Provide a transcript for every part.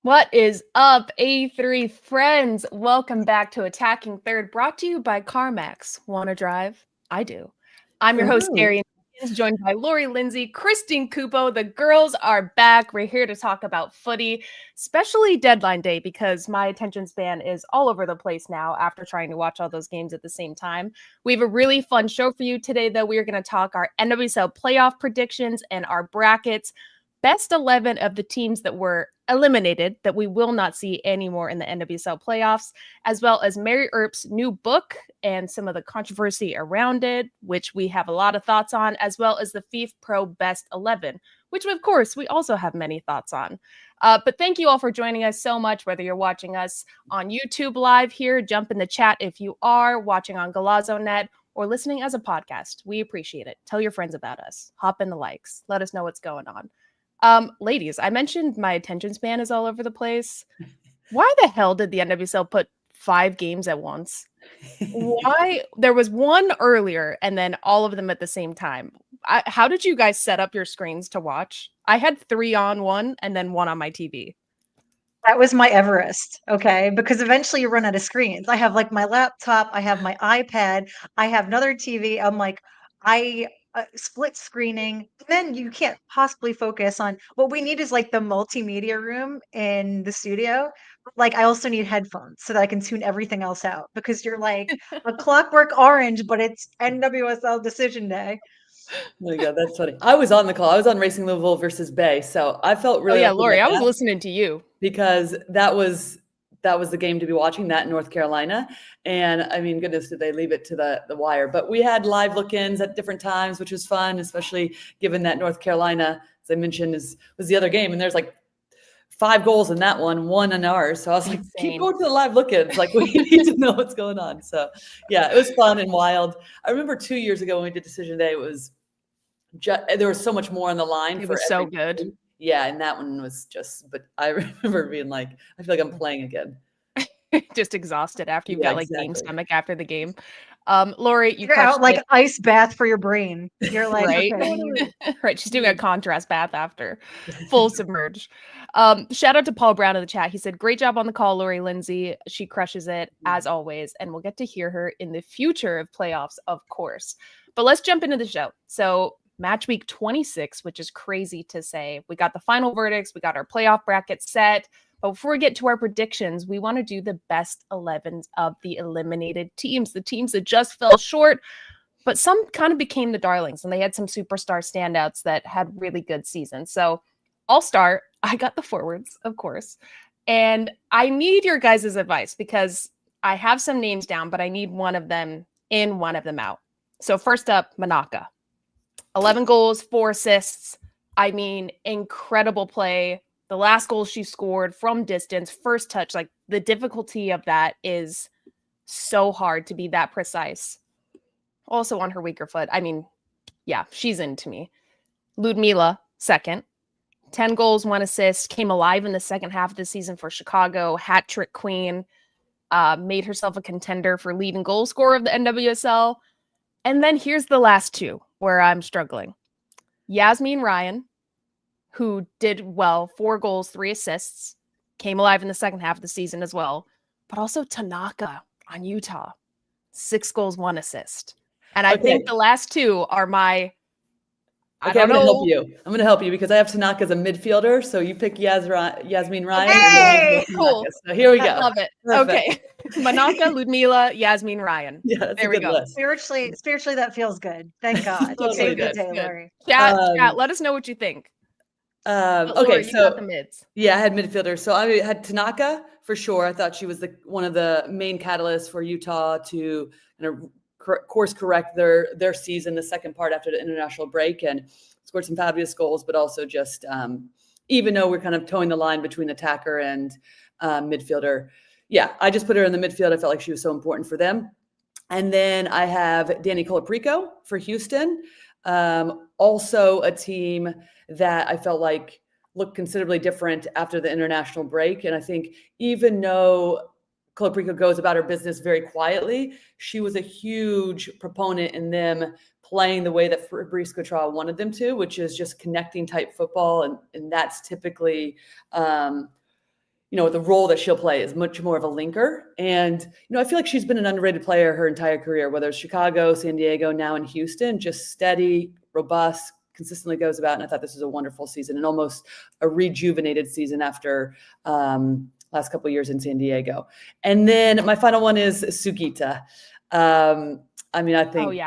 What is up, A3 friends? Welcome back to Attacking Third, brought to you by CarMax. Want to drive? I do. I'm your host, Darian Jenkins, joined by Lori Lindsey, Christine Cupo. The girls are back. We're here to talk about footy, especially deadline day, because my attention span is all over the place now after trying to watch all those games at the same time. We have a really fun show for you today, though. We are going to talk our NWSL playoff predictions and our brackets. Best 11 of the teams that were eliminated that we will not see anymore in the NWSL playoffs, as well as Mary Earps' new book and some of the controversy around it, which we have a lot of thoughts on, as well as the FIFPRO Best 11, which of course we also have many thoughts on. But thank you all for joining us so much, whether you're watching us on YouTube live here, jump in the chat if you are watching on Galazzo.net or listening as a podcast. We appreciate it. Tell your friends about us. Hop in the likes. Let us know what's going on. Ladies, I mentioned my attention span is all over the place. Why the hell did the NWSL put 5 games at once? Why? There was one earlier and then all of them at the same time. How did you guys set up your screens to watch? I had 3 on one and then 1 on my TV. That was my Everest, okay? Because eventually you run out of screens. I have like my laptop, I have my iPad, I have another TV. I'm like, split screening. Then you can't possibly focus on what we need is like the multimedia room in the studio. Like I also need headphones so that I can tune everything else out because you're like a Clockwork Orange, but it's NWSL decision day. Oh my God, that's funny. I was on the call. I was on Racing Louisville versus Bay, so I felt really. Oh yeah, Lori, I was listening to you because that was the game to be watching, that in North Carolina. And I mean, goodness, did they leave it to the wire? But we had live look-ins at different times, which was fun, especially given that North Carolina, as I mentioned, was the other game, and there's like 5 goals in that one in ours. So I was like, keep going to the live look-ins. Like, we need to know what's going on. So yeah, it was fun and wild. I remember 2 years ago when we did Decision Day, it was there was so much more on the line. It was so good. Team. Yeah, and that one was just, but I remember being like, I feel like I'm playing again. Just exhausted after you've got like game stomach after the game. Lori, you're out like ice bath for your brain. You're like, right? Okay. Right. She's doing a contrast bath after full submerge. Shout out to Paul Brown in the chat. He said, great job on the call, Lori Lindsey. She crushes it as always. And we'll get to hear her in the future of playoffs, of course. But let's jump into the show. So match week 26, which is crazy to say. We got the final verdicts. We got our playoff bracket set. But before we get to our predictions, we want to do the best 11s of the eliminated teams, the teams that just fell short, but some kind of became the darlings, and they had some superstar standouts that had really good seasons. So I'll start. I got the forwards, of course, and I need your guys' advice because I have some names down, but I need one of them in, one of them out. So first up, Manaka. 11 goals, 4 assists. I mean, incredible play. The last goal she scored from distance, first touch, like the difficulty of that is so hard to be that precise. Also on her weaker foot. I mean, yeah, she's into me. Ludmila, second. 10 goals, 1 assist, came alive in the second half of the season for Chicago, hat trick queen, made herself a contender for leading goal scorer of the NWSL. And then here's the last 2 where I'm struggling. Yasmin Ryan, who did well, 4 goals, 3 assists, came alive in the second half of the season as well. But also Tanaka on Utah, 6 goals, 1 assist. And I think the last 2 are my, I'm going to help you because I have Tanaka as a midfielder. So you pick Yasmin Ryan. Hey, cool. So here we go. I love it. Perfect. Okay. Manaka, Ludmila, Yasmin Ryan. Yeah, that's there we go. List. Spiritually, that feels good. Thank God. Okay, good day, Lori. Chat, let us know what you think. Okay, Lori, so you got the mids. Yeah, I had midfielder. So I had Tanaka for sure. I thought she was one of the main catalysts for Utah to course correct their season, the second part after the international break, and scored some fabulous goals. But also just even though we're kind of towing the line between attacker and midfielder, yeah, I just put her in the midfield. I felt like she was so important for them. And then I have Dani Colaprico for Houston. Also a team that I felt like looked considerably different after the international break. And I think even though Colaprico goes about her business very quietly, she was a huge proponent in them playing the way that Fabrice Cottrell wanted them to, which is just connecting type football. And that's typically, the role that she'll play is much more of a linker. And, I feel like she's been an underrated player her entire career, whether it's Chicago, San Diego, now in Houston, just steady, robust, consistently goes about. And I thought this was a wonderful season and almost a rejuvenated season after last couple of years in San Diego. And then my final one is Sugita. I think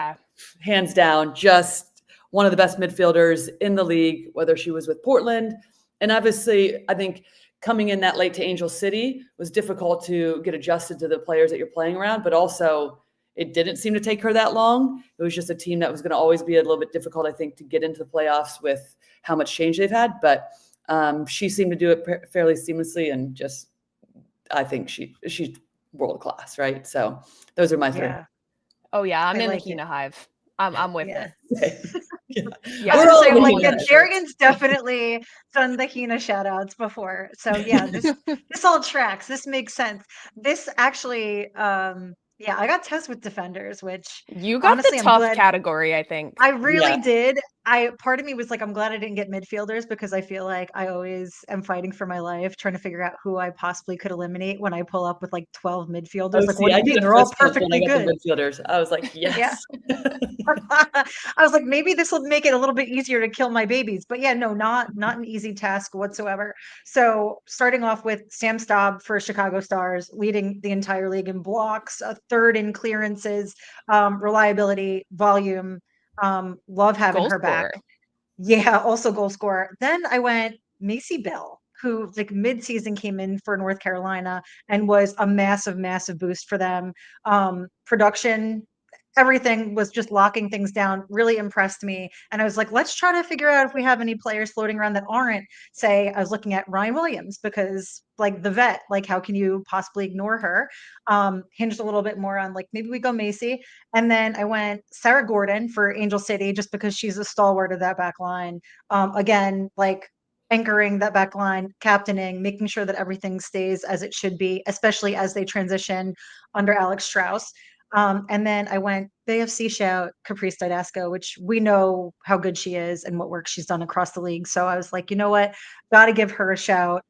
hands down, just one of the best midfielders in the league, whether she was with Portland. And obviously, I think coming in that late to Angel City was difficult to get adjusted to the players that you're playing around, but also it didn't seem to take her that long. It was just a team that was going to always be a little bit difficult, I think, to get into the playoffs with how much change they've had. But she seemed to do it fairly seamlessly, and just I think she's world class, right? So those are my three. Yeah. Oh yeah, I'm in the Hina hive. I'm with it. I was saying, Darian's definitely done the Hina shout outs before. So yeah, this all tracks. This makes sense. This actually, I got Tess with defenders, which you got honestly, the tough category, I think. I really did. Part of me was like, I'm glad I didn't get midfielders, because I feel like I always am fighting for my life, trying to figure out who I possibly could eliminate when I pull up with like 12 midfielders. What do you mean? They're all perfectly good. Midfielders. I was like, yes. I was like, maybe this will make it a little bit easier to kill my babies. But yeah, no, not an easy task whatsoever. So starting off with Sam Staub for Chicago Stars, leading the entire league in blocks, a third in clearances, reliability, volume. Love having her back. Yeah, also goal scorer. Then I went Macy Bell, who like mid-season came in for North Carolina and was a massive, massive boost for them. Production, everything was just locking things down, really impressed me. And I was like, let's try to figure out if we have any players floating around that aren't, say, I was looking at Ryan Williams, because like the vet, like how can you possibly ignore her? Hinged a little bit more on like, maybe we go Macy. And then I went Sarah Gordon for Angel City, just because she's a stalwart of that back line. Again, like anchoring that back line, captaining, making sure that everything stays as it should be, especially as they transition under Alex Strauss. And then I went BFC shout Caprice Didasco, which we know how good she is and what work she's done across the league. So I was like, you know what, got to give her a shout.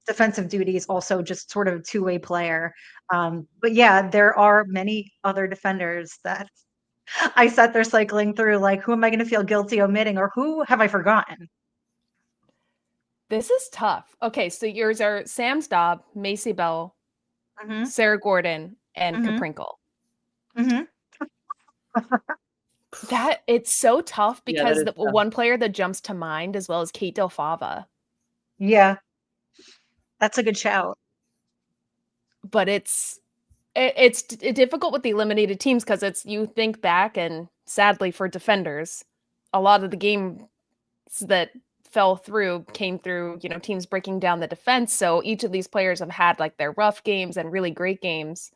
Defensive duties, also just sort of a two-way player. But yeah, there are many other defenders that I sat there cycling through, like, who am I going to feel guilty omitting, or who have I forgotten? This is tough. Okay, so yours are Sam Staub, Macy Bell, Sarah Gordon, and Caprinkle. That it's so tough, because the one player that jumps to mind as well is Kate Del Fava. Yeah, that's a good shout. But it's difficult with the eliminated teams, because it's, you think back, and sadly for defenders, a lot of the games that fell through came through, teams breaking down the defense. So each of these players have had like their rough games and really great games.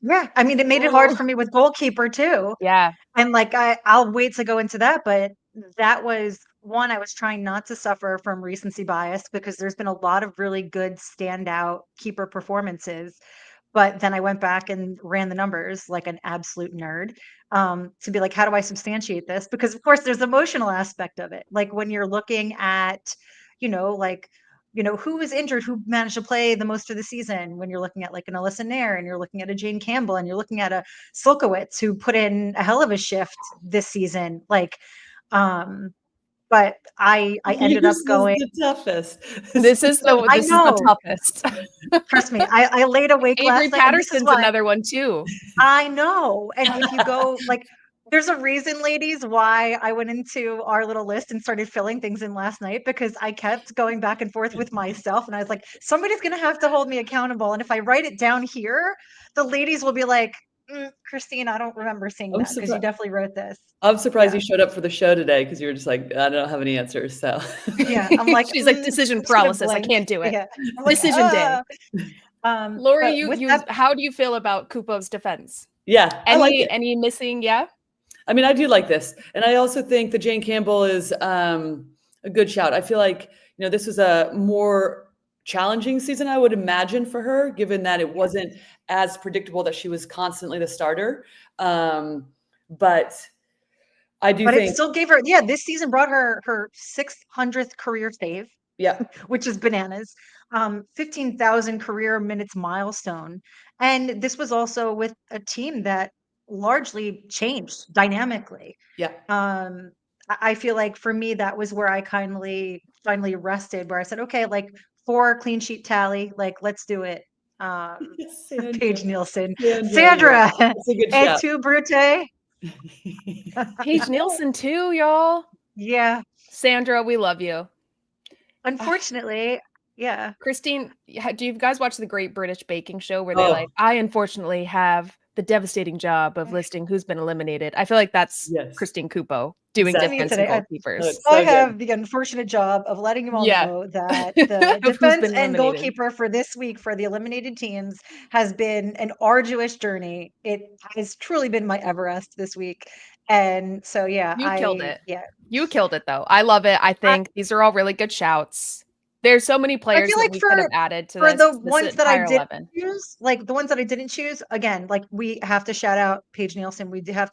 Yeah, I mean, it made it hard for me with goalkeeper too. Yeah. And like, I'll wait to go into that, but that was one, I was trying not to suffer from recency bias, because there's been a lot of really good standout keeper performances. But then I went back and ran the numbers like an absolute nerd, to be like, how do I substantiate this? Because of course there's emotional aspect of it. Like when you're looking at, who was injured, who managed to play the most of the season, when you're looking at like an Alyssa Nair, and you're looking at a Jane Campbell, and you're looking at a Silkowitz, who put in a hell of a shift this season. Like, but I ended up going the toughest. This is the toughest. Trust me, I laid awake Avery last night. Patterson's another one too. I know. And if you go like, there's a reason, ladies, why I went into our little list and started filling things in last night, because I kept going back and forth with myself. And I was like, somebody's going to have to hold me accountable. And if I write it down here, the ladies will be like, Christine, I don't remember seeing that, because you definitely wrote this. I'm surprised you showed up for the show today, because you were just like, I don't have any answers. So yeah, I'm like, she's like, decision paralysis. I can't do it. Yeah. Decision day. Lori, how do you feel about Cupo's defense? Yeah, any missing? Yeah. I mean, I do like this. And I also think that Jane Campbell is a good shout. I feel like, this was a more challenging season, I would imagine, for her, given that it wasn't as predictable that she was constantly the starter. But I do think it still gave her, this season brought her 600th career save. Yeah. Which is bananas. 15,000 career minutes milestone. And this was also with a team that largely changed dynamically. Yeah. I feel like for me, that was where I finally rested, where I said, okay, like 4 clean sheet tally, like let's do it. Paige Nielsen, Sandra, That's a good et shout. tu, Brute? Paige Nielsen too, y'all. Yeah, Sandra, we love you. unfortunately, yeah. Christine, do you guys watch the Great British Baking Show where Oh. they're like, I unfortunately have the devastating job of listing who's been eliminated? I feel like that's Yes. Christine Cupo doing Exactly. defense Today, and I- goalkeepers. it's so I good. have the unfortunate job of letting you all Yeah. know that the Of who's defense been and eliminated. goalkeeper for this week for the eliminated teams has been an arduous journey. It has truly been my Everest this week. And so, yeah, You killed it. Yeah. You killed it, though. I love it. I think these are all really good shouts. There's so many I players feel that like we could have added to for this the ones that I entire didn't 11. choose, like the ones that I didn't choose, again, like we have to shout out Paige Nielsen. We do have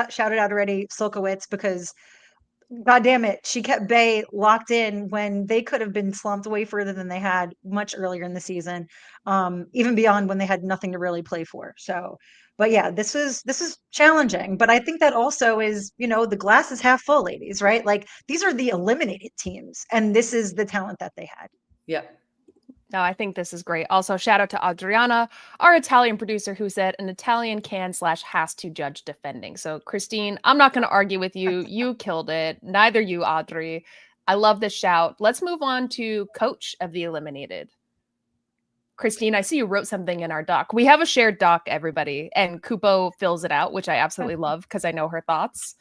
shouted out already Silkowitz because God damn it, she kept Bay locked in when they could have been slumped way further than they had much earlier in the season, even beyond when they had nothing to really play for. So, but yeah, this is challenging. But I think that also is, the glass is half full, ladies, right? Like these are the eliminated teams, and this is the talent that they had. Yeah. No, I think this is great. Also, shout out to Adriana, our Italian producer, who said an Italian can/has to judge defending. So, Christine, I'm not going to argue with you. You killed it. Neither you, Audrey. I love this shout. Let's move on to coach of the eliminated. Christine, I see you wrote something in our doc. We have a shared doc, everybody, and Cupo fills it out, which I absolutely love because I know her thoughts.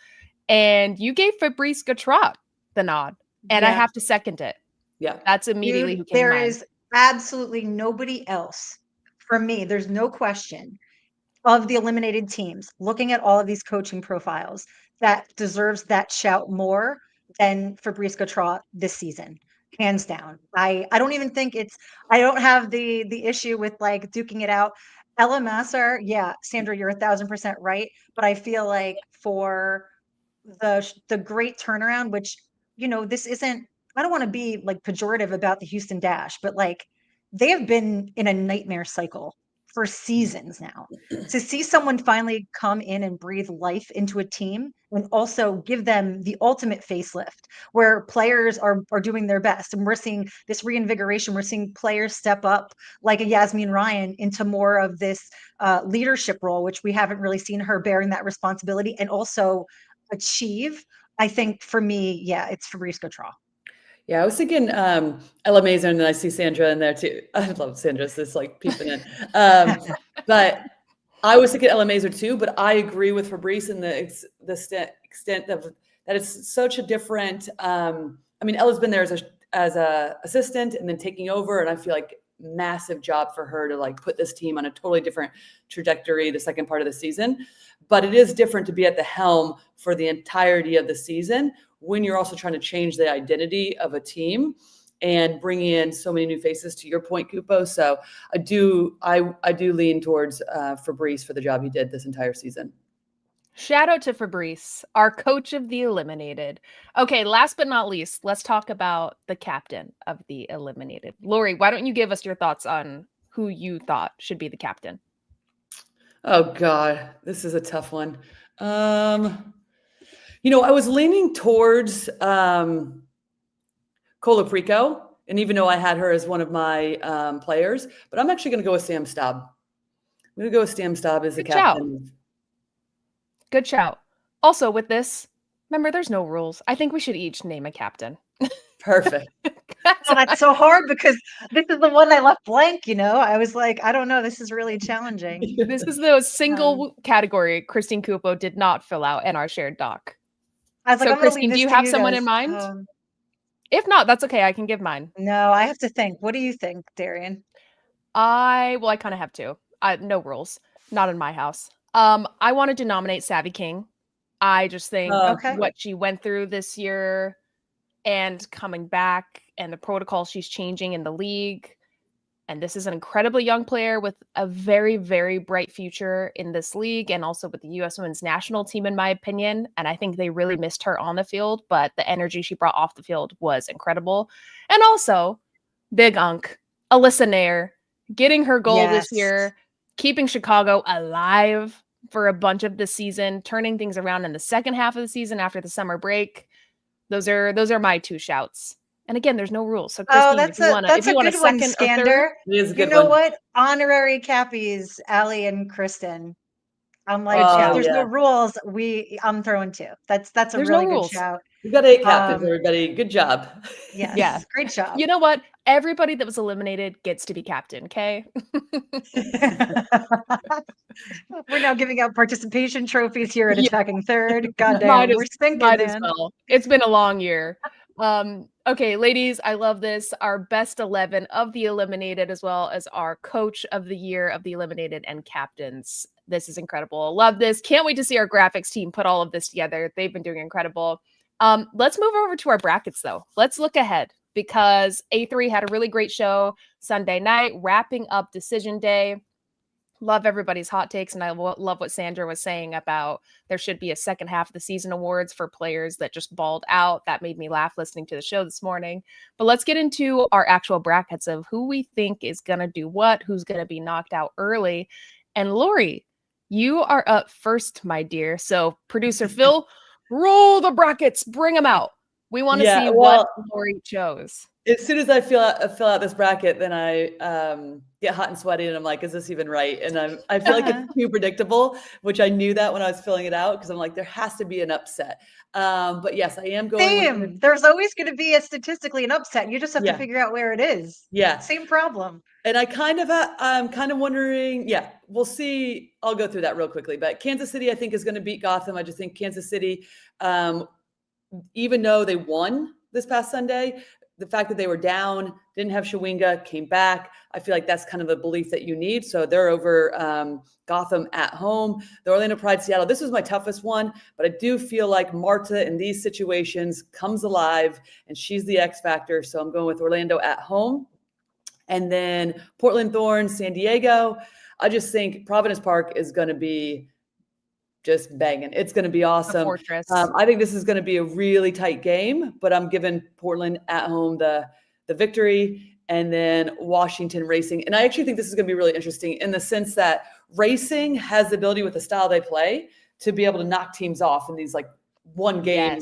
And you gave Fabrice Gautrat the nod, and I have to second it. Yeah. That's immediately Dude, who came to there mind. is absolutely nobody else for me. There's no question of the eliminated teams, looking at all of these coaching profiles, that deserves that shout more than Fabrice Gautrat this season, hands down. I don't even think I don't have the issue with like duking it out. Ella Masser, yeah, Sandra, you're 1,000% right, but I feel like for the great turnaround, which this isn't. I don't want to be like pejorative about the Houston Dash, but like they have been in a nightmare cycle for seasons now. To see someone finally come in and breathe life into a team and also give them the ultimate facelift where players are doing their best. And we're seeing this reinvigoration. We're seeing players step up like a Yasmin Ryan into more of this leadership role, which we haven't really seen her bearing that responsibility and also achieve. I think for me, yeah, it's Fabrice Gautrat. Yeah, I was thinking Ella Mazer, and then I see Sandra in there too. I love Sandra's just like peeping in. But I was thinking Ella Mazer too, but I agree with Fabrice in the extent of that it's such a different. I mean, Ella's been there as a assistant and then taking over, and I feel like massive job for her to like put this team on a totally different trajectory the second part of the season. But it is different to be at the helm for the entirety of the season when you're also trying to change the identity of a team and bringing in so many new faces, to your point, Cupo. So I do lean towards Fabrice for the job he did this entire season. Shout out to Fabrice, our coach of the eliminated. Okay, last but not least, let's talk about the captain of the eliminated. Lori, why don't you give us your thoughts on who you thought should be the captain? Oh God, this is a tough one. I was leaning towards Colaprico, and even though I had her as one of my players, but I'm actually going to go with Sam Staub. I'm going to go with Sam Staub as the captain. Good shout. Also, with this, remember, there's no rules. I think we should each name a captain. Perfect. That's so hard because this is the one I left blank. I was like, I don't know. This is really challenging. This is the single category Christine Cupo did not fill out in our shared doc. I was like, so, Christine, do you have someone in mind? If not, that's okay. I can give mine. No, I have to think. What do you think, Darian? I kind of have to. No rules. Not in my house. I wanted to nominate Savvy King. I just think what she went through this year and coming back and the protocol she's changing in the league. And this is an incredibly young player with a very, very bright future in this league and also with the U.S. Women's National Team, in my opinion. And I think they really missed her on the field, but the energy she brought off the field was incredible. And also, Big Unk, Alyssa Nair getting her goal this Yes. year, keeping Chicago alive for a bunch of the season, turning things around in the second half of the season after the summer break. Those are my two shouts. And again, there's no rules. So Oh, Christine, if you want that's a a good one, second or third, Skander. It is a You good know one. what? Honorary Cappies, Allie and Kristen. I'm like, Good if shout. there's no Yeah. rules, I'm throwing two. That's a There's no really good rules. shout. We got 8 captains, Um, everybody. Good job. Yes, Yeah. great job. You know what? Everybody that was eliminated gets to be captain, okay? We're now giving out participation trophies here at Yeah. Attacking Third. Might Goddamn, as we're stinking, might as man. well. It's been a long year. Okay, ladies, I love this. Our best 11 of the eliminated, as well as our coach of the year of the eliminated and captains. This is incredible. Love this. Can't wait to see our graphics team put all of this together. They've been doing incredible. Let's move over to our brackets, though. Let's look ahead because A3 had a really great show Sunday night, wrapping up decision day. Love everybody's hot takes, and I love what Sandra was saying about there should be a second half of the season awards for players that just balled out. That made me laugh listening to the show this morning. But let's get into our actual brackets of who we think is going to do what, who's going to be knocked out early. And Lori, you are up first, my dear. So producer Phil, roll the brackets, bring them out. We want to see what Lori chose. As soon as I fill out this bracket, then I get hot and sweaty, and I'm like, "Is this even right?" And I feel like it's too predictable, which I knew that when I was filling it out because I'm like, there has to be an upset. But yes, I am going. Same. There's always going to be statistically an upset. You just have to figure out where it is. Yeah. Same problem. And I'm kind of wondering. Yeah, we'll see. I'll go through that real quickly. But Kansas City, I think, is going to beat Gotham. I just think Kansas City, even though they won this past Sunday, the fact that they were down, didn't have Shawinga, came back, I feel like that's kind of a belief that you need. So they're over Gotham at home. The Orlando Pride, Seattle. This was my toughest one, but I do feel like Marta in these situations comes alive, and she's the X factor. So I'm going with Orlando at home. And then Portland Thorns, San Diego. I just think Providence Park is going to be just banging. It's going to be awesome. Fortress. I think this is going to be a really tight game, but I'm giving Portland at home the victory, and then Washington Racing. And I actually think this is going to be really interesting in the sense that Racing has the ability with the style they play to be able to knock teams off in these like one game.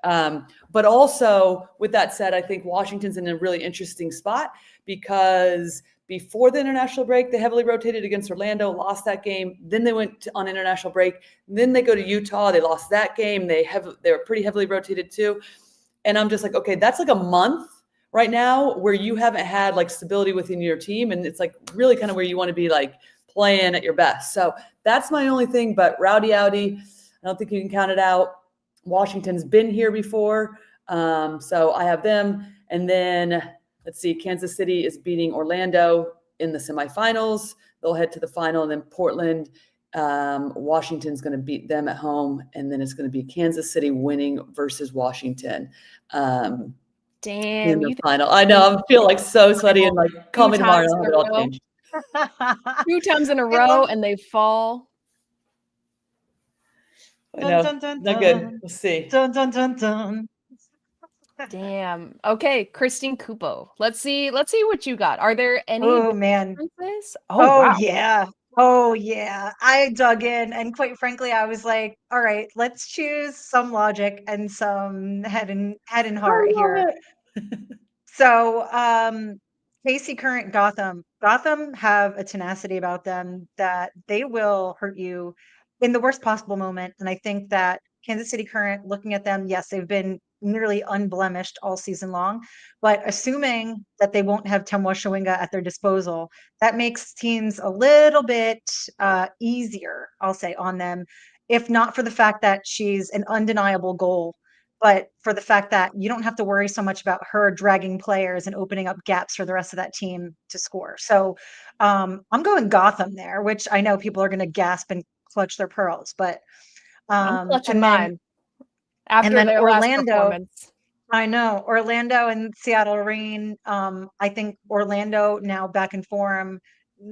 Yes. But also with that said, I think Washington's in a really interesting spot because before the international break, they heavily rotated against Orlando, lost that game. Then they went on international break. Then they go to Utah. They lost that game. They were pretty heavily rotated too. And I'm just like, okay, that's like a month right now where you haven't had like stability within your team. And it's like really kind of where you want to be like playing at your best. So that's my only thing. But Rowdy, I don't think you can count it out. Washington's been here before. So I have them. And then let's see, Kansas City is beating Orlando in the semifinals. They'll head to the final, and then Portland, Washington's going to beat them at home, and then it's going to be Kansas City winning versus Washington. Damn, in the final. I know, I feel like so sweaty, and like call me tomorrow. I'll have it all changed. 2 times in a row, and they fall. I know, not good. We'll see. Dun, dun, dun, dun. Damn. Okay, Christine Cupo. Let's see what you got. Are there any differences? Oh, wow. yeah. Oh yeah. I dug in, and quite frankly, I was like, all right, let's choose some logic and some head and heart here. So KC Current Gotham have a tenacity about them that they will hurt you in the worst possible moment. And I think that Kansas City Current, looking at them, yes, they've been nearly unblemished all season long, but assuming that they won't have Temwa Shawinga at their disposal, that makes teams a little bit easier, I'll say, on them, if not for the fact that she's an undeniable goal, but for the fact that you don't have to worry so much about her dragging players and opening up gaps for the rest of that team to score. So I'm going Gotham there, which I know people are going to gasp and clutch their pearls, but I'm clutching mine. After their Orlando, last performance. I know Orlando and Seattle Reign. I think Orlando now back in form.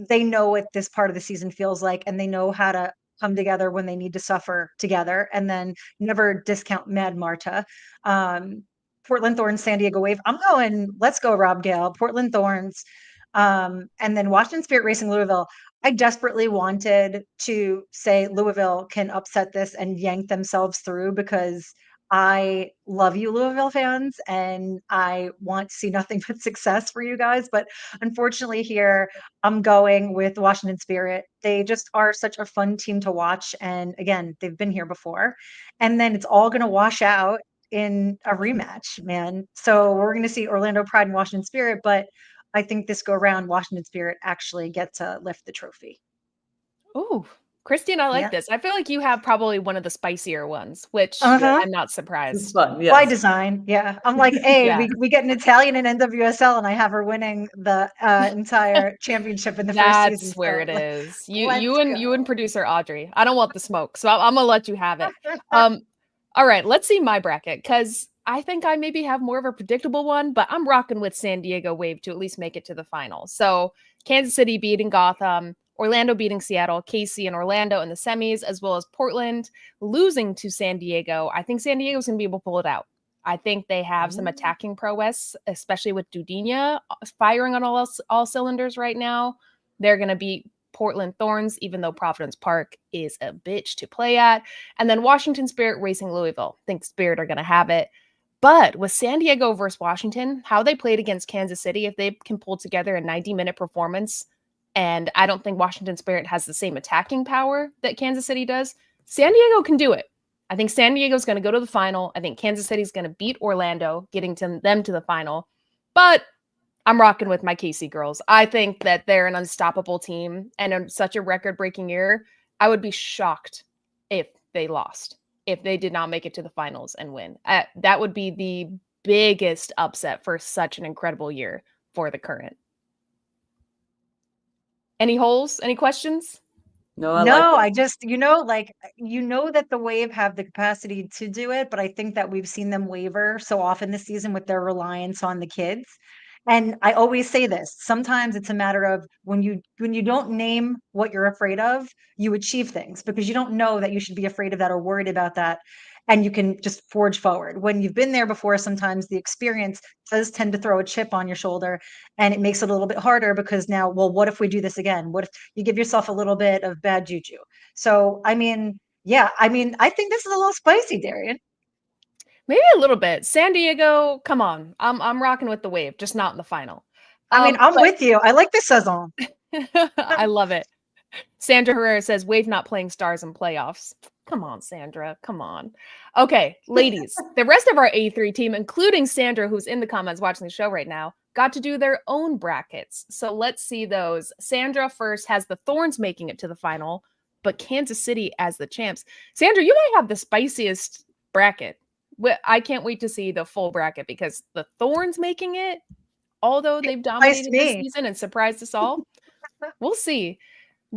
They know what this part of the season feels like, and they know how to come together when they need to suffer together, and then never discount Mad Marta. Portland Thorns, San Diego Wave. I'm going, let's go, Rob Gale. Portland Thorns. And then Washington Spirit Racing Louisville. I desperately wanted to say Louisville can upset this and yank themselves through because I love you, Louisville fans, and I want to see nothing but success for you guys. But unfortunately, here I'm going with Washington Spirit. They just are such a fun team to watch. And again, they've been here before. And then it's all going to wash out in a rematch, man. So we're going to see Orlando Pride and Washington Spirit, but I think this go around, Washington Spirit actually get to lift the trophy. Ooh, Christine, I like Yeah. this. I feel like you have probably one of the spicier ones, which I'm not It's surprised. fun. Yes. By design, yeah. I'm like, hey, Yeah. we get an Italian in NWSL, and I have her winning the entire championship in the first season. That's where So it is. let's You and go. producer Audrey. I don't want the smoke, so I'm gonna let you have it. All right, let's see my bracket because I think I maybe have more of a predictable one, but I'm rocking with San Diego Wave to at least make it to the final. So Kansas City beating Gotham, Orlando beating Seattle, KC and Orlando in the semis, as well as Portland losing to San Diego. I think San Diego's gonna be able to pull it out. I think they have some attacking prowess, especially with Dudinha firing on all cylinders right now. They're going to beat Portland Thorns, even though Providence Park is a bitch to play at. And then Washington Spirit Racing Louisville. I think Spirit are going to have it. But with San Diego versus Washington, how they played against Kansas City, if they can pull together a 90-minute performance, and I don't think Washington Spirit has the same attacking power that Kansas City does, San Diego can do it. I think San Diego's going to go to the final. I think Kansas City's going to beat Orlando, getting them to the final. But I'm rocking with my KC girls. I think that they're an unstoppable team and in such a record-breaking year. I would be shocked if they lost, if they did not make it to the finals and win. That would be the biggest upset for such an incredible year for the Current. Any holes? Any questions? No, I just, that the Wave have the capacity to do it, but I think that we've seen them waver so often this season with their reliance on the kids. And I always say this, sometimes it's a matter of when you don't name what you're afraid of, you achieve things because you don't know that you should be afraid of that or worried about that. And you can just forge forward. When you've been there before, sometimes the experience does tend to throw a chip on your shoulder and it makes it a little bit harder because now, well, what if we do this again? What if you give yourself a little bit of bad juju? So, I think this is a little spicy, Darian. Maybe a little bit. San Diego, come on. I'm rocking with the Wave, just not in the final. I'm with you. I like this saison. I love it. Sandra Herrera says, Wave not playing stars in playoffs. Come on, Sandra. Come on. Okay, ladies, the rest of our A3 team, including Sandra, who's in the comments watching the show right now, got to do their own brackets. So let's see those. Sandra first has the Thorns making it to the final, but Kansas City as the champs. Sandra, you might have the spiciest bracket. I can't wait to see the full bracket because the Thorns making it, although they've dominated this season and surprised us all, we'll see.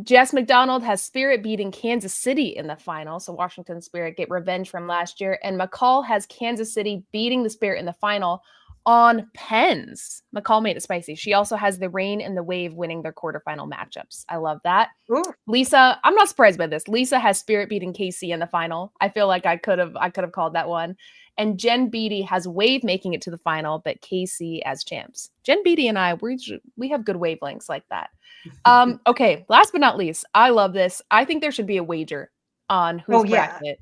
Jess McDonald has Spirit beating Kansas City in the final, so Washington Spirit get revenge from last year. And McCall has Kansas City beating the Spirit in the final on pens. McCall made it spicy. She also has the Rain and the Wave winning their quarterfinal matchups. I love that. Ooh. Lisa, I'm not surprised by this. Lisa has Spirit beating KC in the final. I feel like I could have called that one. And Jen Beatty has Wave making it to the final, but KC as champs. Jen Beatty and I, we have good wavelengths like that. Okay, last but not least, I love this. I think there should be a wager on who's bracket.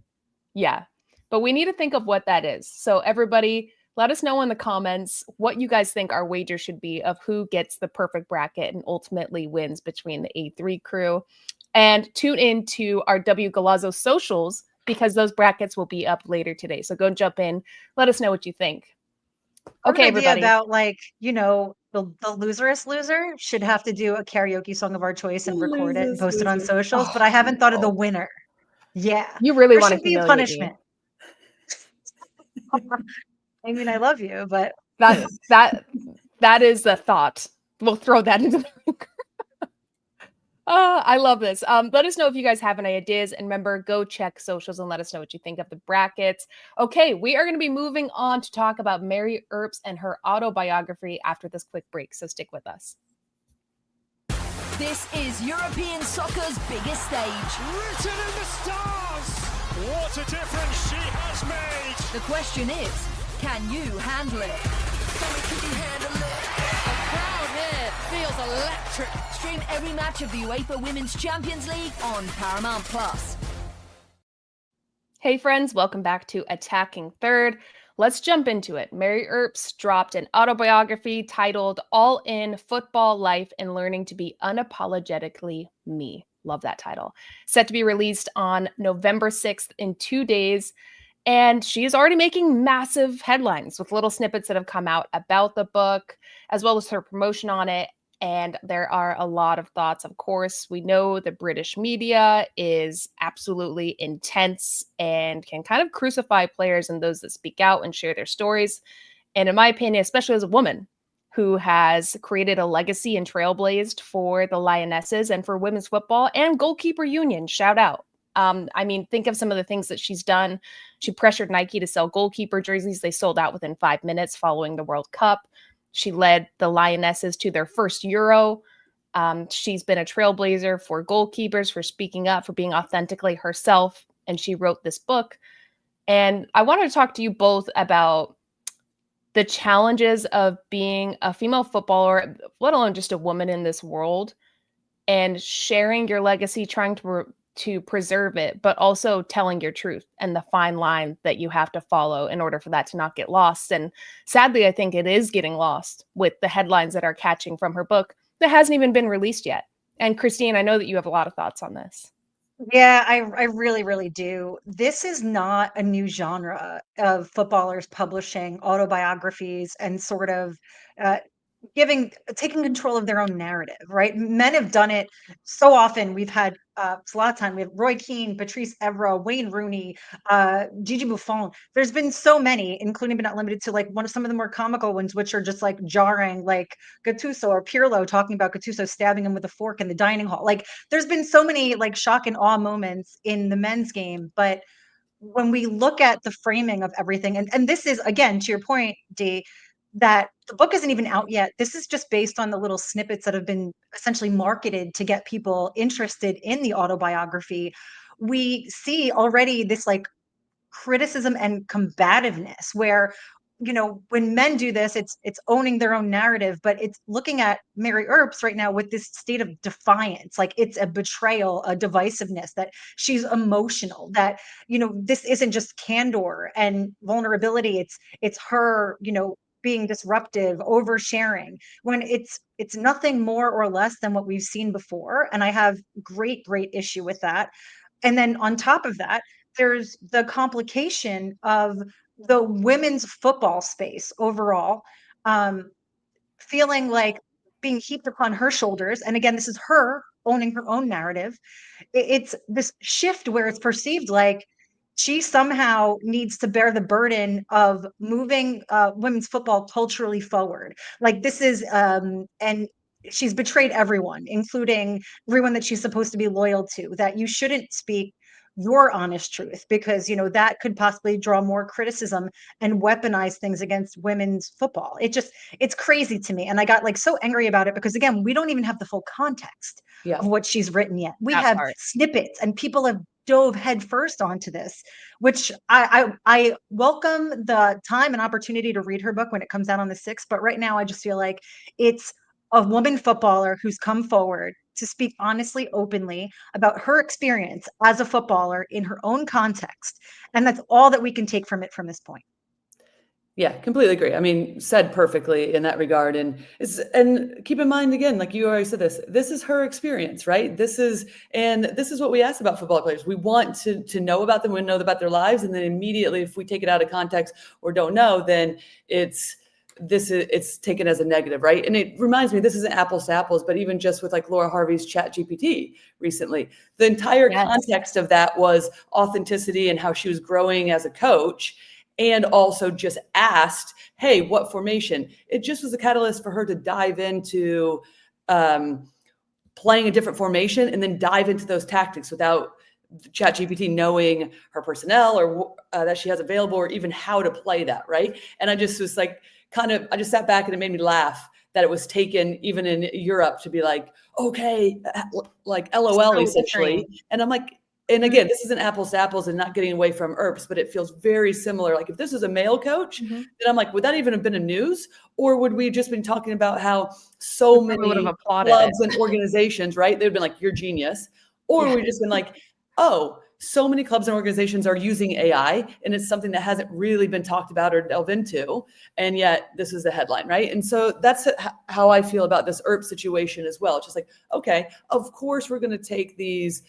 Yeah, but we need to think of what that is. So everybody, let us know in the comments what you guys think our wager should be of who gets the perfect bracket and ultimately wins between the A3 crew. And tune in to our W Galazzo socials because those brackets will be up later today. So go jump in. Let us know what you think. Okay, everybody. About the loserest loser should have to do a karaoke song of our choice and record it and post it on socials. But I haven't thought of the winner. Yeah, you really want to be a punishment. I mean, I love you, but that is the thought. We'll throw that into the ring. I love this. Let us know if you guys have any ideas. And remember, go check socials and let us know what you think of the brackets. Okay, we are going to be moving on to talk about Mary Earps and her autobiography after this quick break. So stick with us. This is European soccer's biggest stage. Written in the stars! What a difference she has made! The question is, can you handle it? Can you handle it? A crowd It feels electric. Stream every match of the UEFA Women's Champions League on Paramount Plus. Hey friends, welcome back to Attacking Third. Let's jump into it. Mary Earps dropped an autobiography titled All In Football Life and Learning to Be Unapologetically Me. Love that title. Set to be released on November 6th in 2 days. And she is already making massive headlines with little snippets that have come out about the book, as well as her promotion on it. And there are a lot of thoughts. Of course, we know the British media is absolutely intense and can kind of crucify players and those that speak out and share their stories. And in my opinion, especially as a woman who has created a legacy and trailblazed for the Lionesses and for women's football and goalkeeper union, shout out. I mean, think of some of the things that she's done. She pressured Nike to sell goalkeeper jerseys. They sold out within 5 minutes following the World Cup. She led the Lionesses to their first Euro. She's been a trailblazer for goalkeepers, for speaking up, for being authentically herself. And she wrote this book. And I wanted to talk to you both about the challenges of being a female footballer, let alone just a woman in this world, and sharing your legacy, trying to preserve it, but also telling your truth and the fine line that you have to follow in order for that to not get lost. And sadly, I think it is getting lost with the headlines that are catching from her book that hasn't even been released yet. And Christine, I know that you have a lot of thoughts on this. Yeah, I really, really do. This is not a new genre of footballers publishing autobiographies and sort of uh, taking control of their own narrative, right? Men have done it so often. We've had Zlatan, we have Roy Keane, Patrice Evra, Wayne Rooney, Gigi Buffon. There's been so many, including but not limited to like some of the more comical ones, which are just like jarring, like Gattuso or Pirlo talking about Gattuso stabbing him with a fork in the dining hall. Like there's been so many like shock and awe moments in the men's game, but when we look at the framing of everything, and this is again to your point, Dee, that the book isn't even out yet. This is just based on the little snippets that have been essentially marketed to get people interested in the autobiography. We see already this like criticism and combativeness where when men do this, it's owning their own narrative, but it's looking at Mary Earps right now with this state of defiance, like it's a betrayal, a divisiveness, that she's emotional, that this isn't just candor and vulnerability, it's her being disruptive, oversharing, when it's nothing more or less than what we've seen before. And I have great issue with that. And then on top of that, there's the complication of the women's football space overall, feeling like being heaped upon her shoulders. And again, this is her owning her own narrative. It's this shift where it's perceived like she somehow needs to bear the burden of moving women's football culturally forward. Like this is, and she's betrayed everyone, including everyone that she's supposed to be loyal to, that you shouldn't speak your honest truth because that could possibly draw more criticism and weaponize things against women's football. It's crazy to me, and I got like so angry about it because again, we don't even have the full context of what she's written yet. We have snippets, and people have dove headfirst onto this, which I welcome the time and opportunity to read her book when it comes out on the 6th. But right now, I just feel like it's a woman footballer who's come forward to speak honestly, openly about her experience as a footballer in her own context. And that's all that we can take from it from this point. Yeah, completely agree. I mean, said perfectly in that regard. And keep in mind, again, like you already said, this is her experience, right? This is what we ask about football players. We want to know about them, we know about their lives. And then immediately, if we take it out of context or don't know, then it's taken as a negative, right? And it reminds me, this isn't apples to apples, but even just with like Laura Harvey's ChatGPT recently, the entire context of that was authenticity and how she was growing as a coach, and also just asked, hey, what formation? It just was a catalyst for her to dive into playing a different formation and then dive into those tactics without ChatGPT knowing her personnel or that she has available, or even how to play that, right? And I just was like, I just sat back and it made me laugh that it was taken even in Europe to be like, okay, like LOL essentially. And I'm like, and again, this isn't apples to apples and not getting away from Earps, but it feels very similar. Like if this was a male coach, then I'm like, would that even have been a news? Or would we just been talking about how so People would have many applauded clubs it. and organizations, right? They'd been like, you're genius. Or we've just been like, oh, so many clubs and organizations are using AI, and it's something that hasn't really been talked about or delved into. And yet this is the headline, right? And so that's how I feel about this Earp situation as well. It's just like, okay, of course we're going to take these,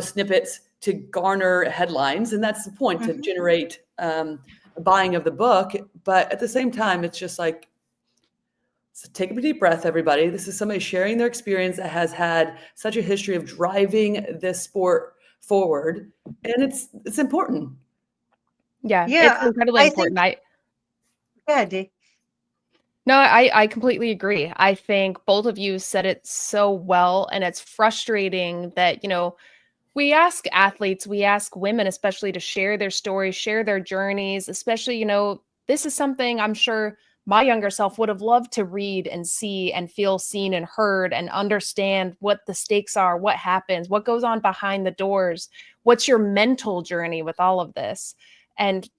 snippets to garner headlines. And that's the point, to generate buying of the book. But at the same time, it's just like, so take a deep breath, everybody. This is somebody sharing their experience that has had such a history of driving this sport forward. And it's important. Yeah, Yeah, it's incredibly I important. Yeah, Dee. No, I completely agree. I think both of you said it so well, and it's frustrating that, we ask athletes, we ask women especially to share their stories, share their journeys, especially, this is something I'm sure my younger self would have loved to read and see and feel seen and heard and understand what the stakes are, what happens, what goes on behind the doors, what's your mental journey with all of this. And,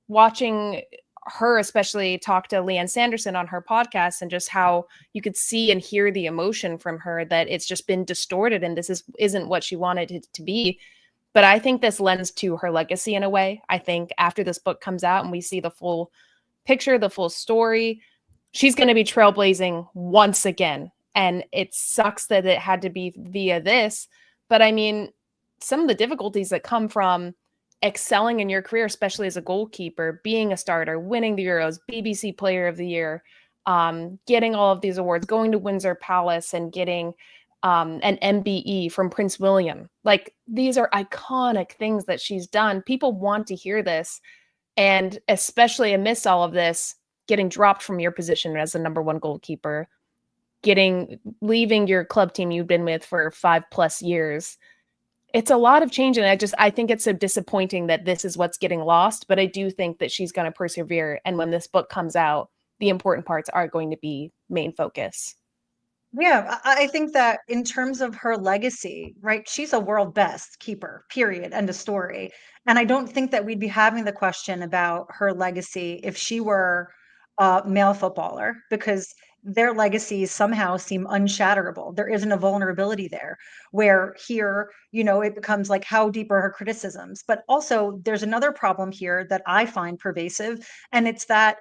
watching her especially talk to Leanne Sanderson on her podcast, and just how you could see and hear the emotion from her, that it's just been distorted and this isn't what she wanted it to be. But I think this lends to her legacy in a way. I think after this book comes out and we see the full picture, the full story, she's going to be trailblazing once again. And it sucks that it had to be via this. But I mean, some of the difficulties that come from excelling in your career, especially as a goalkeeper, being a starter, winning the Euros, BBC Player of the Year, getting all of these awards, going to Windsor Palace and getting an MBE from Prince William. Like, these are iconic things that she's done. People want to hear this. And especially amidst all of this, getting dropped from your position as the number one goalkeeper, leaving your club team you've been with for 5+ years. It's a lot of change. And I think it's so disappointing that this is what's getting lost, but I do think that she's going to persevere. And when this book comes out, the important parts are going to be main focus. Yeah, I think that in terms of her legacy, right, she's a world best keeper, period, end of story. And I don't think that we'd be having the question about her legacy if she were a male footballer, because their legacies somehow seem unshatterable. There isn't a vulnerability there, where here, it becomes like, how deep are her criticisms? But also, there's another problem here that I find pervasive, and it's that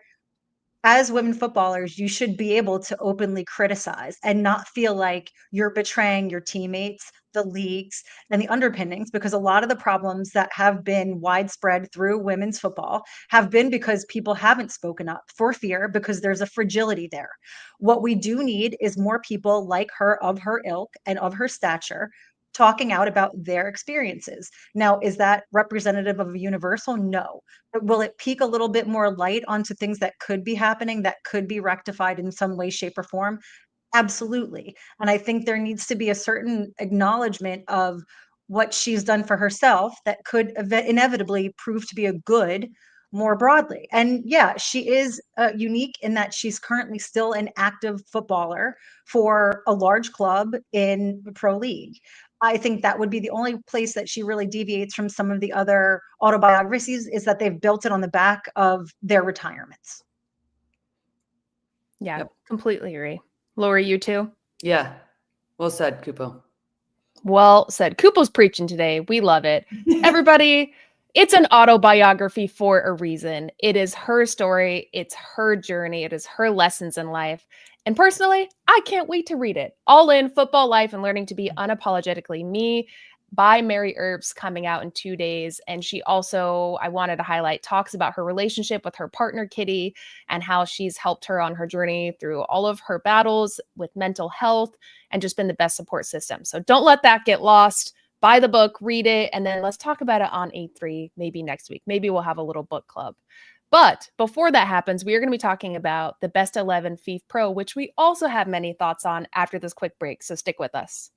as women footballers, you should be able to openly criticize and not feel like you're betraying your teammates, the leagues, and the underpinnings, because a lot of the problems that have been widespread through women's football have been because people haven't spoken up for fear, because there's a fragility there. What we do need is more people like her, of her ilk and of her stature, talking out about their experiences. Now, is that representative of a universal? No. But will it peek a little bit more light onto things that could be happening, that could be rectified in some way, shape, or form? Absolutely. And I think there needs to be a certain acknowledgement of what she's done for herself that could inevitably prove to be a good more broadly. And yeah, she is unique in that she's currently still an active footballer for a large club in the pro league. I think that would be the only place that she really deviates from some of the other autobiographies, is that they've built it on the back of their retirements. Yeah, completely agree. Lori, you too? Yeah. Well said, Cupo. Well said. Cupo's preaching today. We love it. Everybody, it's an autobiography for a reason. It is her story. It's her journey. It is her lessons in life. And personally, I can't wait to read it. All In Football Life and Learning to Be Unapologetically Me by Mary Earps, coming out in 2 days. And she also, I wanted to highlight, talks about her relationship with her partner, Kitty, and how she's helped her on her journey through all of her battles with mental health and just been the best support system. So don't let that get lost. Buy the book, read it, and then let's talk about it on 8-3, maybe next week. Maybe we'll have a little book club. But before that happens, we are going to be talking about the Best 11 FIFPRO, which we also have many thoughts on after this quick break. So stick with us.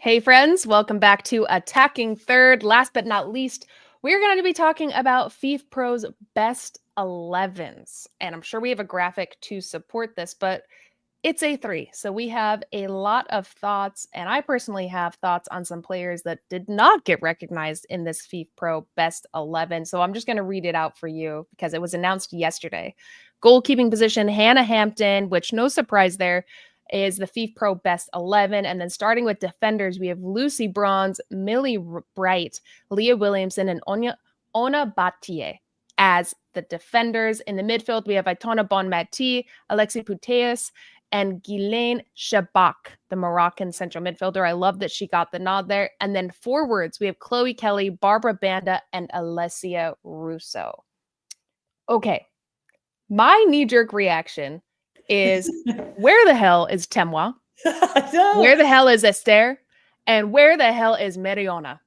Hey friends, welcome back to Attacking Third. Last but not least, we're going to be talking about FIFPRO's Best 11s. And I'm sure we have a graphic to support this, but it's A3. So we have a lot of thoughts, and I personally have thoughts on some players that did not get recognized in this FIFPRO Best 11. So I'm just going to read it out for you because it was announced yesterday. Goalkeeping position, Hannah Hampton, which no surprise there, is the FIFPRO Best 11. And then starting with defenders, we have Lucy Bronze, Millie Bright, Leah Williamson, and Ona Batie as the defenders. In the midfield, we have Aitona Bonmati, Alexi Puteas, and Ghislaine Shabak, the Moroccan central midfielder. I love that she got the nod there. And then forwards, we have Chloe Kelly, Barbara Banda, and Alessia Russo. Okay, my knee-jerk reaction is where the hell is Temoa? Where the hell is Esther? And where the hell is Meriona?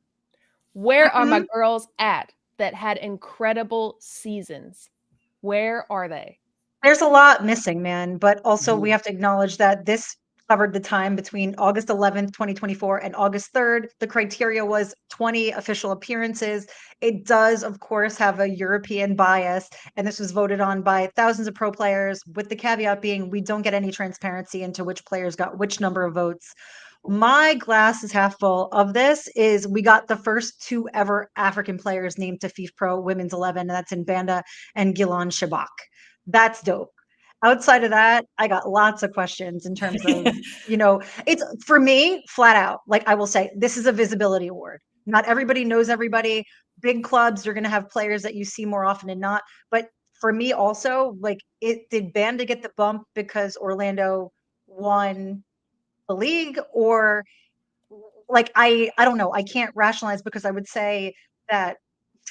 Where are my girls at that had incredible seasons? Where are they? There's a lot missing, man. But also we have to acknowledge that this covered the time between August 11th, 2024 and August 3rd. The criteria was 20 official appearances. It does, of course, have a European bias, and this was voted on by thousands of pro players, with the caveat being we don't get any transparency into which players got which number of votes. My glass is half full of this is we got the first two ever African players named to FIFPRO Women's 11, and that's in Banda and Ghislaine Shabak. That's dope. Outside of that, I got lots of questions in terms of, it's for me flat out. Like I will say, this is a visibility award. Not everybody knows everybody. Big clubs, you're going to have players that you see more often than not. But for me also, like did Banda get the bump because Orlando won the league, or like, I don't know. I can't rationalize because I would say that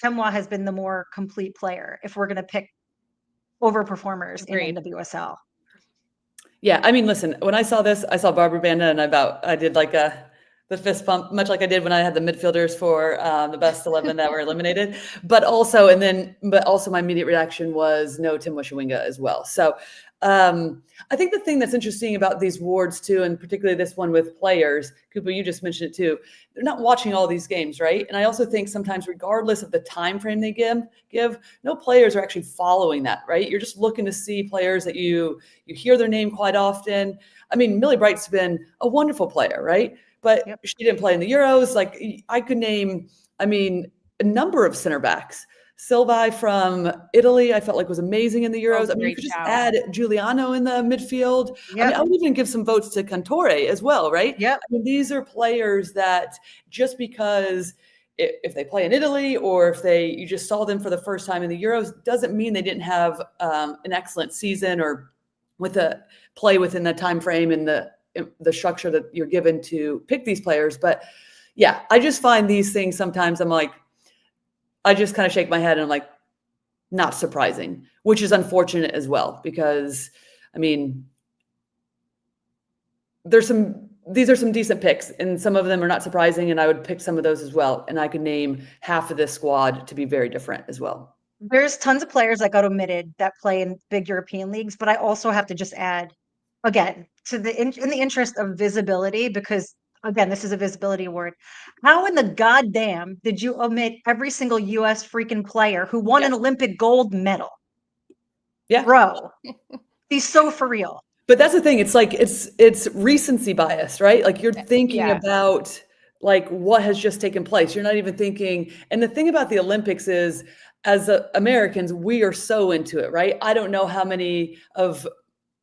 Temoa has been the more complete player if we're going to pick overperformers in NWSL. Yeah, I mean, listen, when I saw this, I saw Barbara Banda and I did like the fist pump, much like I did when I had the midfielders for the best 11 that were eliminated. But also my immediate reaction was no Temoa Chawinga as well. So I think the thing that's interesting about these awards too, and particularly this one with players, Cupo, you just mentioned it too, they're not watching all these games, right? And I also think sometimes regardless of the time frame they give, no players are actually following that, right? You're just looking to see players that you hear their name quite often. I mean, Millie Bright's been a wonderful player, right? But she didn't play in the Euros. Like I could name, a number of center backs. Silvi from Italy, I felt like was amazing in the Euros. You could just add Giuliano in the midfield. Yep. I would even give some votes to Cantore as well, right? Yeah. These are players that just because if they play in Italy or if you just saw them for the first time in the Euros, doesn't mean they didn't have an excellent season or with a play within the time frame and the structure that you're given to pick these players. But yeah, I just find these things sometimes I'm like, I just kind of shake my head and I'm like, not surprising, which is unfortunate as well, because these are some decent picks and some of them are not surprising. And I would pick some of those as well. And I could name half of this squad to be very different as well. There's tons of players that got omitted that play in big European leagues, but I also have to just add again in the interest of visibility, because again, this is a visibility award. How in the goddamn did you omit every single US freaking player who won an Olympic gold medal? Yeah. Bro, he's so for real. But that's the thing. It's like, it's recency bias, right? Like you're thinking about like what has just taken place. You're not even thinking. And the thing about the Olympics is, as Americans, we are so into it, right? I don't know how many of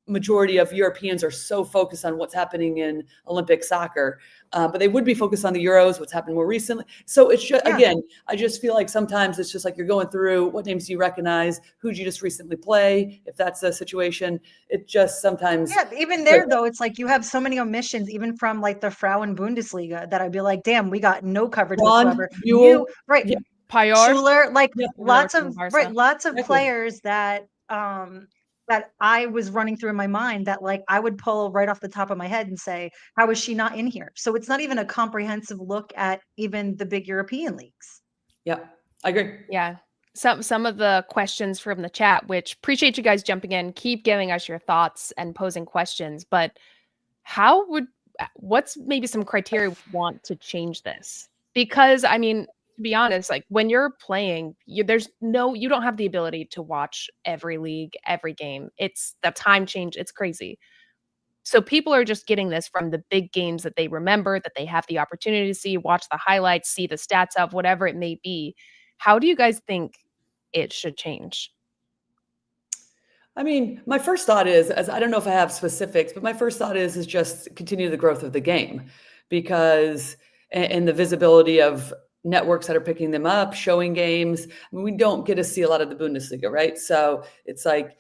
majority of Europeans are so focused on what's happening in Olympic soccer, but they would be focused on the Euros, what's happened more recently. So it's just, again, I just feel like sometimes it's just like you're going through what names do you recognize, who'd you just recently play, if that's a situation. It just sometimes. Yeah, even there though, it's like you have so many omissions, even from like the Frauen Bundesliga, that I'd be like, damn, we got no coverage whatsoever. Schuler, like lots of players that that I was running through in my mind that like I would pull right off the top of my head and say, how is she not in here? So it's not even a comprehensive look at even the big European leagues. Yeah, I agree. Yeah. Some of the questions from the chat, which appreciate you guys jumping in, keep giving us your thoughts and posing questions. But how would what's maybe some criteria we want to change this? Because I mean, to be honest, like when you're playing, you don't have the ability to watch every league, every game. It's the time change. It's crazy. So people are just getting this from the big games that they remember, that they have the opportunity to see, watch the highlights, see the stats of, whatever it may be. How do you guys think it should change? I mean, my first thought is, as I don't know if I have specifics, but my first thought is just continue the growth of the game, because and the visibility of networks that are picking them up, showing games. I mean, we don't get to see a lot of the Bundesliga, right? So it's like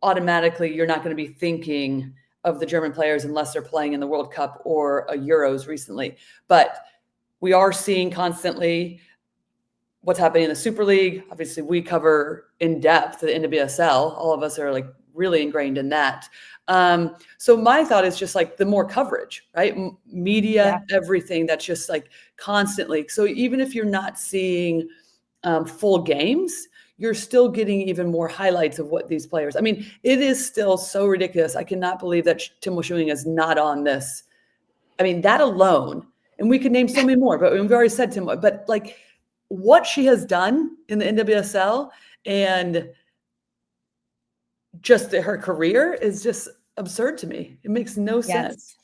automatically you're not going to be thinking of the German players unless they're playing in the World Cup or a Euros recently. But we are seeing constantly what's happening in the Super League. Obviously, we cover in depth the NWSL. All of us are like really ingrained in that. So my thought is just like the more coverage, right? Media, everything that's just like constantly. So even if you're not seeing full games, you're still getting even more highlights of what these players. I mean, it is still so ridiculous. I cannot believe that Timo Schuing is not on this. I mean, that alone, and we could name so many more, but we've already said Timo, but like what she has done in the NWSL and just her career is just absurd to me. It makes no sense.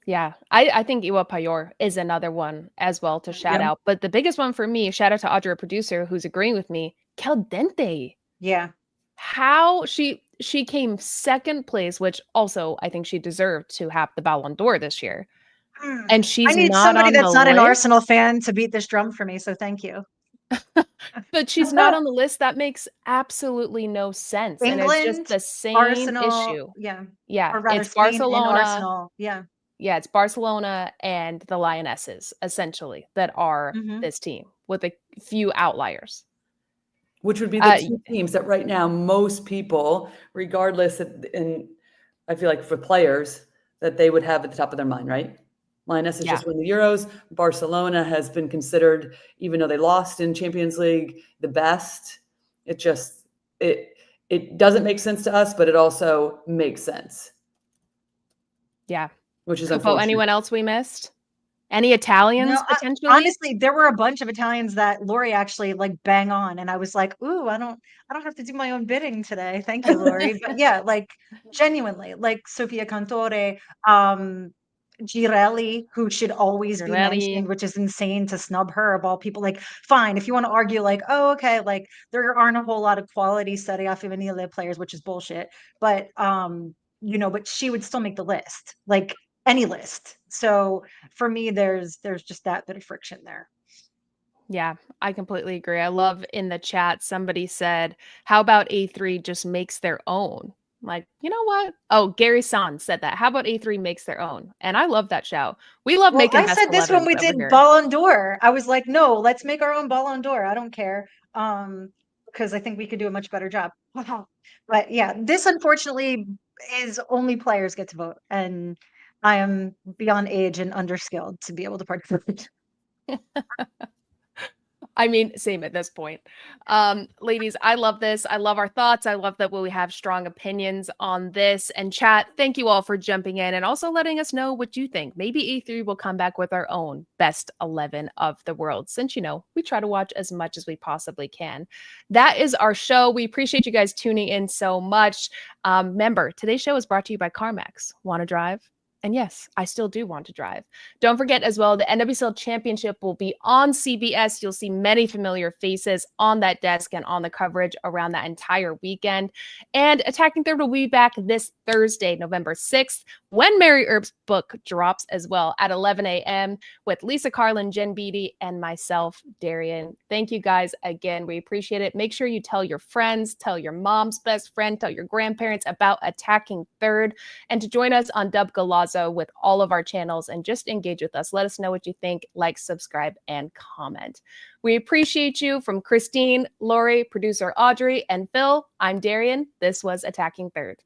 Yeah, I think Iwa Payor is another one as well to shout out. But the biggest one for me, shout out to Audrey, a producer, who's agreeing with me, Caldente. Yeah. How she came second place, which also I think she deserved to have the Ballon d'Or this year. And she's I need not somebody on that's the not an list. Arsenal fan to beat this drum for me, so thank you. But she's not on the list. That makes absolutely no sense. And it's just England, the same Arsenal, issue. yeah. Yeah, Or rather it's Spain and Barcelona. Arsenal. Yeah. Yeah, it's Barcelona and the Lionesses, essentially, that are this team with a few outliers. Which would be the two teams that right now most people, regardless of, and I feel like for players, that they would have at the top of their mind, right? Lionesses just won the Euros. Barcelona has been considered, even though they lost in Champions League, the best. It just, it doesn't make sense to us, but it also makes sense. Yeah. Which is Cupo, unfortunate. anyone else we missed? Any Italians potentially? Honestly, there were a bunch of Italians that Lori actually like bang on, and I was like, "Ooh, I don't have to do my own bidding today. Thank you, Lori." But yeah, like genuinely, like Sofia Cantore, Girelli, who should always be mentioned, which is insane to snub her of all people. Like, fine, if you want to argue, like, oh, okay, like there aren't a whole lot of quality Serie A femminile players, which is bullshit. But but she would still make the list. Like any list. So for me, there's just that bit of friction there. Yeah, I completely agree. I love in the chat, somebody said, how about A3 just makes their own? Like, you know what? Oh, Gary San said that. How about A3 makes their own? And I love that shout. We love making I said this when we did Ballon d'Or. I was like, no, let's make our own Ballon d'Or. I don't care. Because I think we could do a much better job. But yeah, this unfortunately is only players get to vote. And I am beyond age and underskilled to be able to participate. I mean, same at this point. Ladies, I love this. I love our thoughts. I love that we have strong opinions on this. And chat, thank you all for jumping in and also letting us know what you think. Maybe A3 will come back with our own best 11 of the world, since, we try to watch as much as we possibly can. That is our show. We appreciate you guys tuning in so much. Remember, today's show is brought to you by CarMax. Want to drive? And yes, I still do want to drive. Don't forget as well, the NWSL Championship will be on CBS. You'll see many familiar faces on that desk and on the coverage around that entire weekend. And Attacking Third will be back this Thursday, November 6th, when Mary Earps' book drops as well at 11 a.m. with Lisa Carlin, Jen Beatty, and myself, Darian. Thank you guys again. We appreciate it. Make sure you tell your friends, tell your mom's best friend, tell your grandparents about Attacking Third, and to join us on Dub Galazzo with all of our channels and just engage with us. Let us know what you think, like, subscribe, and comment. We appreciate you. From Christine, Lori, producer Audrey, and Phil, I'm Darian. This was Attacking Third.